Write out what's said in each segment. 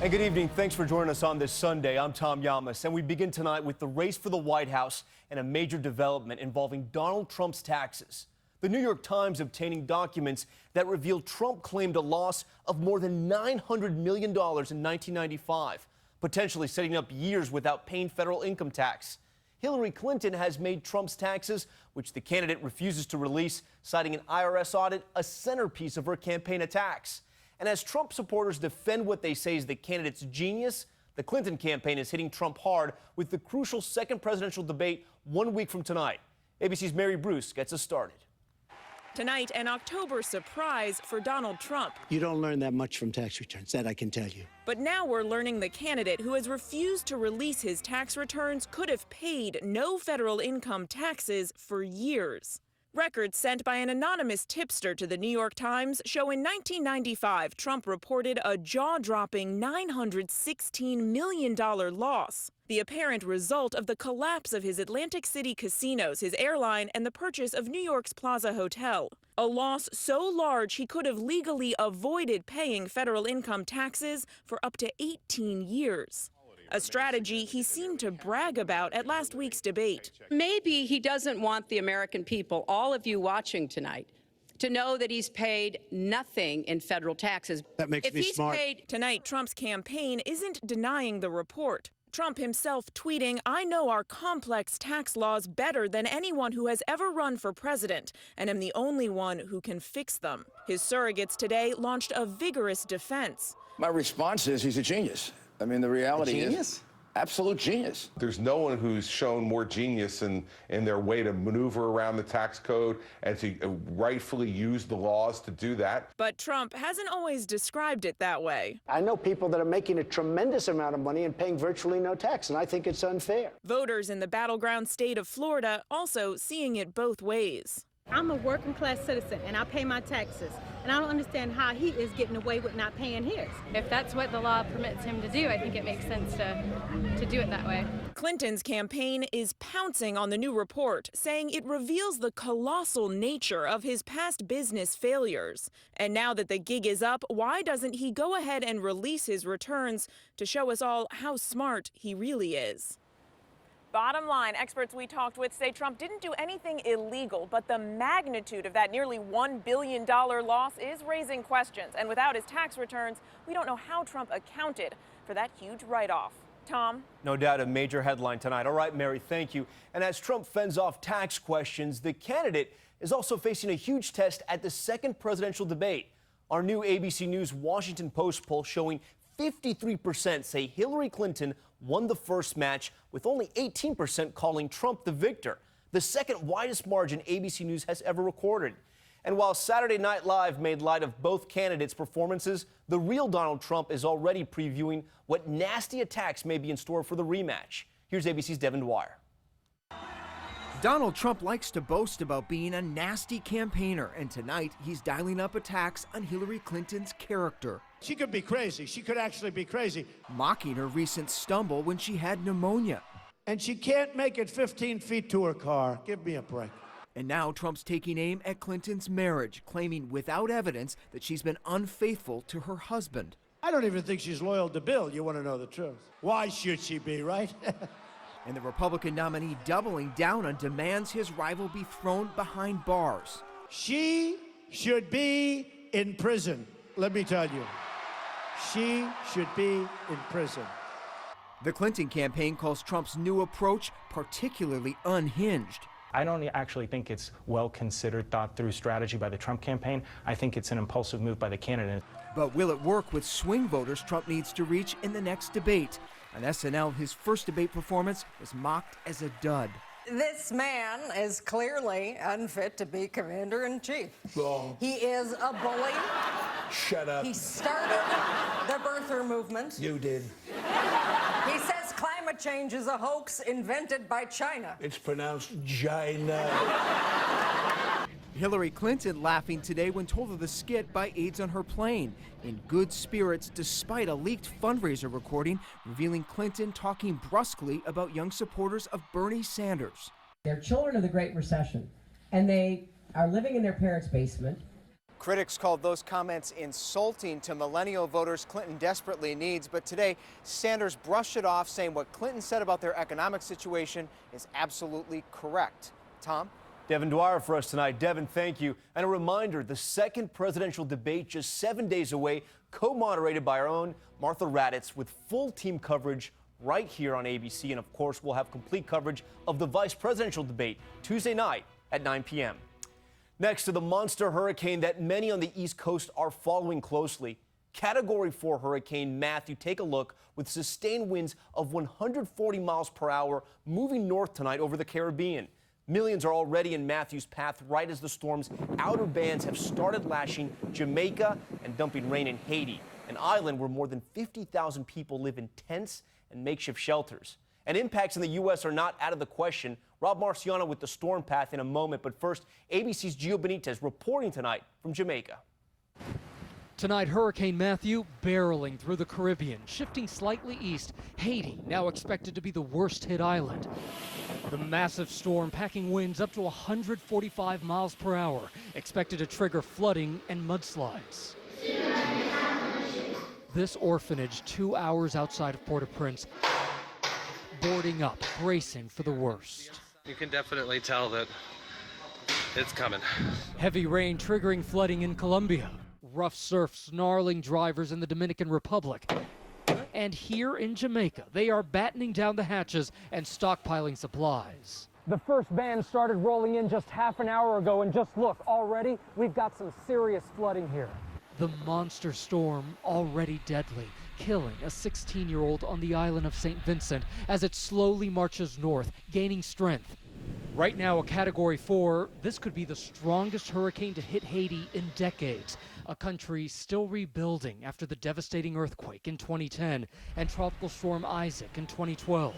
And good evening. Thanks for joining us on this Sunday. I'm Tom Yamas, and we begin tonight with the race for the White House and a major development involving Donald Trump's taxes. The New York Times obtaining documents that reveal Trump claimed a loss of more than $900 million in 1995, potentially setting up years without paying federal income tax. Hillary Clinton has made Trump's taxes, which the candidate refuses to release, citing an IRS audit, a centerpiece of her campaign attacks. And as Trump supporters defend what they say is the candidate's genius, the Clinton campaign is hitting Trump hard with the crucial second presidential debate 1 week from tonight. ABC's Mary Bruce gets us started. Tonight, an October surprise for Donald Trump. You don't learn that much from tax returns, that I can tell you. But now we're learning the candidate who has refused to release his tax returns could have paid no federal income taxes for years. Records sent by an anonymous tipster to the New York Times show in 1995, Trump reported a jaw-dropping $916 million loss, the apparent result of the collapse of his Atlantic City casinos, his airline, and the purchase of New York's Plaza Hotel. A loss so large he could have legally avoided paying federal income taxes for up to 18 years. A strategy he seemed to brag about at last week's debate. Maybe he doesn't want the American people, all of you watching tonight, to know that he's paid nothing in federal taxes. That makes me smart. Tonight, Trump's campaign isn't denying the report. Trump himself tweeting, "I know our complex tax laws better than anyone who has ever run for president, and am the only one who can fix them." His surrogates today launched a vigorous defense. My response is he's a genius. I mean, the reality is absolute genius. There's no one who's shown more genius in their way to maneuver around the tax code and to rightfully use the laws to do that. But Trump hasn't always described it that way. I know people that are making a tremendous amount of money and paying virtually no tax, and I think it's unfair. Voters in the battleground state of Florida also seeing it both ways. I'm a working class citizen and I pay my taxes, and I don't understand how he is getting away with not paying his. If that's what the law permits him to do, I think it makes sense to do it that way. Clinton's campaign is pouncing on the new report, saying it reveals the colossal nature of his past business failures. And now that the gig is up, why doesn't he go ahead and release his returns to show us all how smart he really is? Bottom line, experts we talked with say Trump didn't do anything illegal, but the magnitude of that nearly $1 billion loss is raising questions. And without his tax returns, we don't know how Trump accounted for that huge write-off. Tom? No doubt a major headline tonight. All right, Mary, thank you. And as Trump fends off tax questions, the candidate is also facing a huge test at the second presidential debate. Our new ABC News Washington Post poll showing 53% say Hillary Clinton won the first match, with only 18% calling Trump the victor, the second widest margin ABC News has ever recorded. And while Saturday Night Live made light of both candidates' performances, the real Donald Trump is already previewing what nasty attacks may be in store for the rematch. Here's ABC's Devin Dwyer. Donald Trump likes to boast about being a nasty campaigner, and tonight he's dialing up attacks on Hillary Clinton's character. She could be crazy. She could actually be crazy. Mocking her recent stumble when she had pneumonia. And she can't make it 15 feet to her car. Give me a break. And now Trump's taking aim at Clinton's marriage, claiming without evidence that she's been unfaithful to her husband. I don't even think she's loyal to Bill. You want to know the truth. Why should she be, right? And the Republican nominee doubling down on demands his rival be thrown behind bars. She should be in prison, let me tell you. She should be in prison. The Clinton campaign calls Trump's new approach particularly unhinged. I don't actually think it's well-considered, thought-through strategy by the Trump campaign. I think it's an impulsive move by the candidate. But will it work with swing voters Trump needs to reach in the next debate? On SNL, his first debate performance was mocked as a dud. This man is clearly unfit to be commander-in-chief. Wrong. He is a bully. Shut up. He started the birther movement. You did. He says climate change is a hoax invented by China. It's pronounced China. Hillary Clinton laughing today when told of the skit by aides on her plane. In good spirits despite a leaked fundraiser recording revealing Clinton talking brusquely about young supporters of Bernie Sanders. They're children of the Great Recession, and they are living in their parents' basement. Critics called those comments insulting to millennial voters Clinton desperately needs, but today Sanders brushed it off, saying what Clinton said about their economic situation is absolutely correct. Tom? Devin Dwyer for us tonight. Devin, thank you. And a reminder, the second presidential debate just 7 days away, co-moderated by our own Martha Raddatz, with full team coverage right here on ABC. And of course, we'll have complete coverage of the vice presidential debate Tuesday night at 9 p.m. Next to the monster hurricane that many on the East Coast are following closely, Category 4 Hurricane Matthew. Take a look, with sustained winds of 140 miles per hour moving north tonight over the Caribbean. Millions are already in Matthew's path right as the storm's outer bands have started lashing Jamaica and dumping rain in Haiti, an island where more than 50,000 people live in tents and makeshift shelters. And impacts in the U.S. are not out of the question. Rob Marciano with the storm path in a moment. But first, ABC's Gio Benitez reporting tonight from Jamaica. Tonight, Hurricane Matthew barreling through the Caribbean, shifting slightly east. Haiti now expected to be the worst hit island. The massive storm packing winds up to 145 miles per hour, expected to trigger flooding and mudslides. This orphanage 2 hours outside of Port-au-Prince, boarding up, bracing for the worst. You can definitely tell that it's coming. Heavy rain triggering flooding in Colombia. Rough surf snarling drivers in the Dominican Republic. And here in Jamaica, they are battening down the hatches and stockpiling supplies. The first band started rolling in just half an hour ago, and just look, already we've got some serious flooding here. The monster storm already deadly, killing a 16-year-old on the island of St. Vincent as it slowly marches north, gaining strength. Right now, a Category 4, this could be the strongest hurricane to hit Haiti in decades, a country still rebuilding after the devastating earthquake in 2010 and Tropical Storm Isaac in 2012.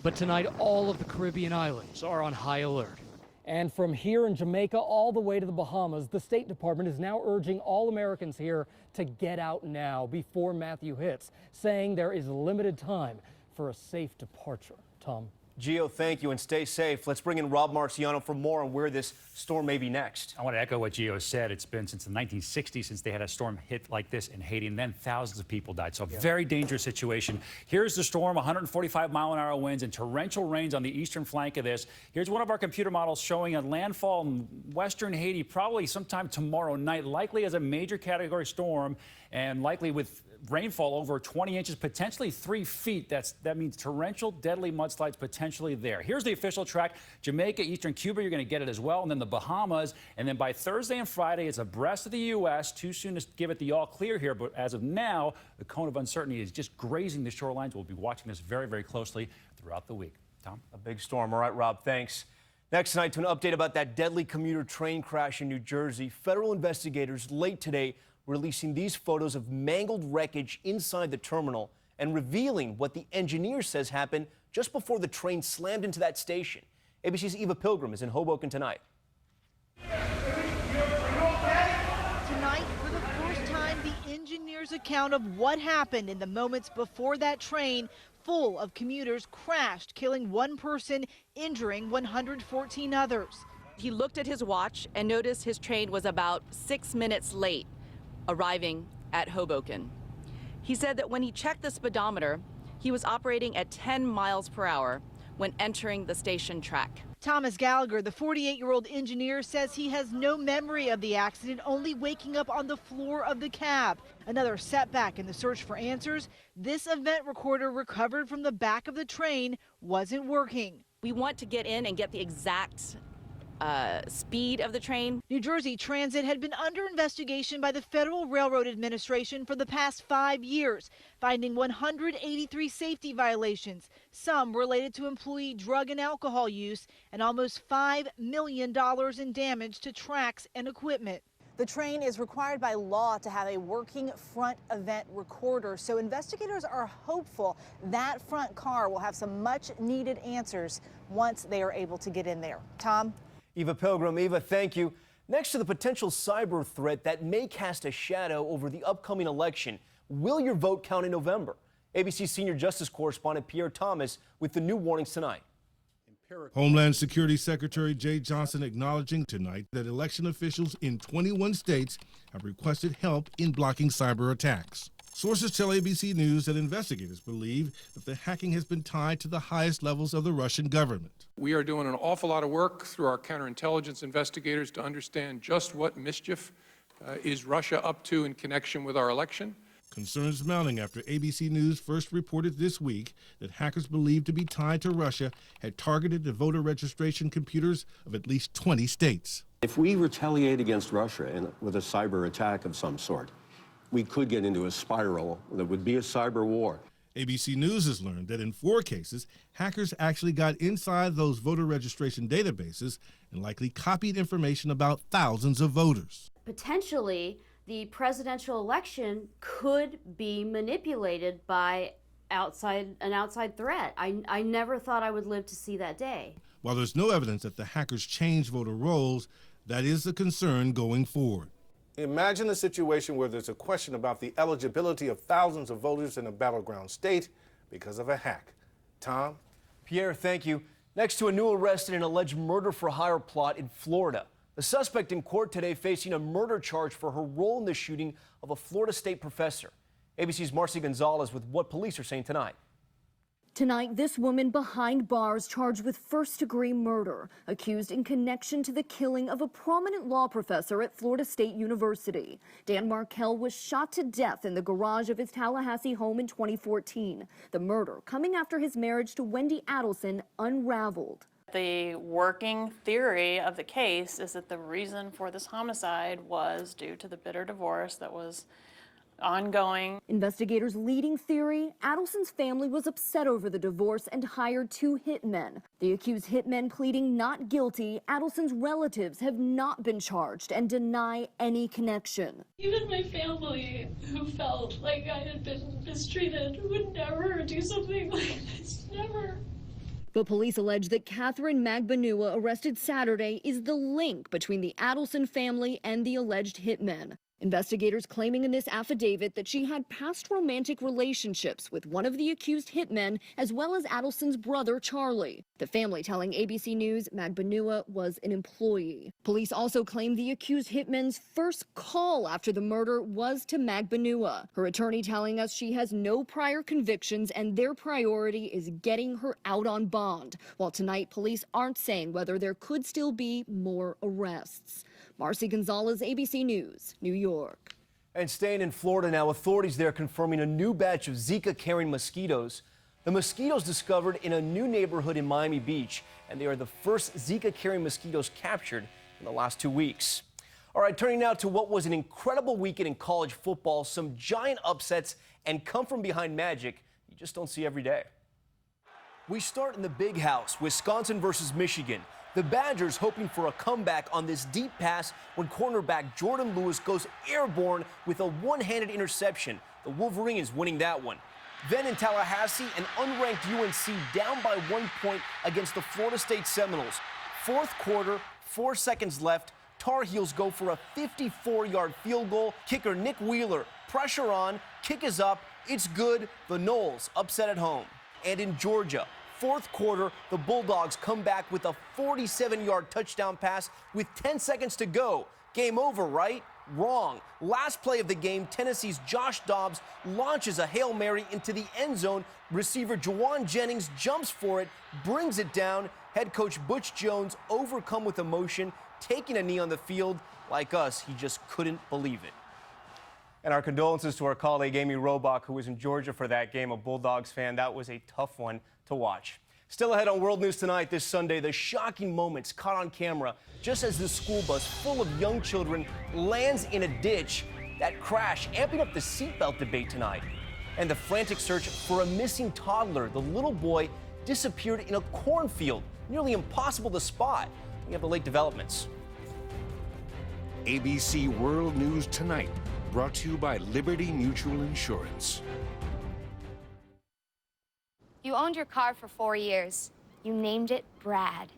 But tonight, all of the Caribbean islands are on high alert. And from here in Jamaica all the way to the Bahamas, the State Department is now urging all Americans here to get out now before Matthew hits, saying there is limited time for a safe departure. Tom? Gio, thank you, and stay safe. Let's bring in Rob Marciano for more on where this storm may be next. I want to echo what Gio said. It's been since the 1960s since they had a storm hit like this in Haiti, and then thousands of people died. So a very dangerous situation. Here's the storm, 145-mile-an-hour winds and torrential rains on the eastern flank of this. Here's one of our computer models showing a landfall in western Haiti probably sometime tomorrow night, likely as a major category storm and likely with rainfall over 20 inches, potentially 3 feet. That means torrential, deadly mudslides potentially there. Here's the official track. Jamaica, eastern Cuba, you're going to get it as well, and then the Bahamas. And then by Thursday and Friday, it's abreast of the U.S. Too soon to give it the all clear here, but as of now, the cone of uncertainty is just grazing the shorelines. We'll be watching this very, very closely throughout the week. Tom? A big storm. All right, Rob, thanks. Next tonight, to an update about that deadly commuter train crash in New Jersey. Federal investigators late today releasing these photos of mangled wreckage inside the terminal and revealing what the engineer says happened just before the train slammed into that station. ABC's Eva Pilgrim is in Hoboken tonight. Tonight, for the first time, the engineer's account of what happened in the moments before that train full of commuters crashed, killing one person, injuring 114 others. He looked at his watch and noticed his train was about 6 minutes late arriving at Hoboken. He said that when he checked the speedometer, he was operating at 10 miles per hour when entering the station track. Thomas Gallagher, the 48-year-old engineer, says he has no memory of the accident, only waking up on the floor of the cab. Another setback in the search for answers. This event recorder recovered from the back of the train wasn't working. We want to get in and get the exact speed of the train. New Jersey Transit had been under investigation by the Federal Railroad Administration for the past 5 years, finding 183 safety violations, some related to employee drug and alcohol use, and almost $5 million in damage to tracks and equipment. The train is required by law to have a working front event recorder, so investigators are hopeful that front car will have some much needed answers once they are able to get in there. Tom? Eva Pilgrim. Eva, thank you. Next to the potential cyber threat that may cast a shadow over the upcoming election, will your vote count in November? ABC senior justice correspondent Pierre Thomas with the new warnings tonight. Homeland Security Secretary Jay Johnson acknowledging tonight that election officials in 21 states have requested help in blocking cyber attacks. Sources tell ABC News that investigators believe that the hacking has been tied to the highest levels of the Russian government. We are doing an awful lot of work through our counterintelligence investigators to understand just what mischief is Russia up to in connection with our election. Concerns mounting after ABC News first reported this week that hackers believed to be tied to Russia had targeted the voter registration computers of at least 20 states. If we retaliate against Russia with a cyber attack of some sort, we could get into a spiral that would be a cyber war. ABC News has learned that in 4 cases, hackers actually got inside those voter registration databases and likely copied information about thousands of voters. Potentially, the presidential election could be manipulated by an outside threat. I never thought I would live to see that day. While there's no evidence that the hackers changed voter rolls, that is a concern going forward. Imagine a situation where there's a question about the eligibility of thousands of voters in a battleground state because of a hack. Tom? Pierre, thank you. Next to a new arrest in an alleged murder-for-hire plot in Florida. The suspect in court today facing a murder charge for her role in the shooting of a Florida State professor. ABC's Marcy Gonzalez with what police are saying tonight. Tonight, this woman behind bars charged with first-degree murder, accused in connection to the killing of a prominent law professor at Florida State University. Dan Markell was shot to death in the garage of his Tallahassee home in 2014. The murder coming after his marriage to Wendy Adelson unraveled. The working theory of the case is that the reason for this homicide was due to the bitter divorce that was ongoing. Investigators' leading theory, Adelson's family was upset over the divorce and hired 2 hitmen. The accused hitmen pleading not guilty. Adelson's relatives have not been charged and deny any connection. Even my family, who felt like I had been mistreated, would never do something like this, never. But police allege that Catherine Magbanua, arrested Saturday, is the link between the Adelson family and the alleged hitmen. Investigators claiming in this affidavit that she had past romantic relationships with one of the accused hitmen, as well as Adelson's brother, Charlie. The family telling ABC News Magbanua was an employee. Police also claim the accused hitman's first call after the murder was to Magbanua. Her attorney telling us she has no prior convictions and their priority is getting her out on bond. While tonight, police aren't saying whether there could still be more arrests. Marcy Gonzalez, ABC News, New York. And staying in Florida now, authorities there confirming a new batch of Zika-carrying mosquitoes. The mosquitoes discovered in a new neighborhood in Miami Beach, and they are the first Zika-carrying mosquitoes captured in the last 2 weeks. All right, turning now to what was an incredible weekend in college football, some giant upsets and come-from-behind magic you just don't see every day. We start in the big house, Wisconsin versus Michigan. The Badgers hoping for a comeback on this deep pass when cornerback Jordan Lewis goes airborne with a one-handed interception. The Wolverines winning that one. Then in Tallahassee, an unranked UNC down by 1 point against the Florida State Seminoles. 4th quarter, 4 seconds left. Tar Heels go for a 54-yard field goal. Kicker Nick Wheeler, pressure on, kick is up, it's good. The Noles upset at home. And in Georgia, 4th quarter, the Bulldogs come back with a 47-yard touchdown pass with 10 seconds to go. Game over, right? Wrong. Last play of the game, Tennessee's Josh Dobbs launches a Hail Mary into the end zone. Receiver Juwan Jennings jumps for it, brings it down. Head coach Butch Jones, overcome with emotion, taking a knee on the field. Like us, he just couldn't believe it. And our condolences to our colleague Amy Robach, who was in Georgia for that game, a Bulldogs fan. That was a tough one to watch. Still ahead on World News Tonight this Sunday, the shocking moments caught on camera just as the school bus full of young children lands in a ditch. That crash amping up the seatbelt debate tonight. And the frantic search for a missing toddler. The little boy disappeared in a cornfield, nearly impossible to spot. We have the late developments. ABC World News Tonight, brought to you by Liberty Mutual Insurance. You owned your car for 4 years. You named it Brad.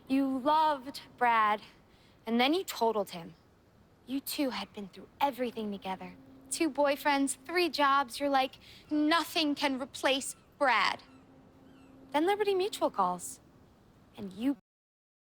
You loved Brad. And then you totaled him. You two had been through everything together. 2 boyfriends, 3 jobs. You're like, nothing can replace Brad. Then Liberty Mutual calls. and you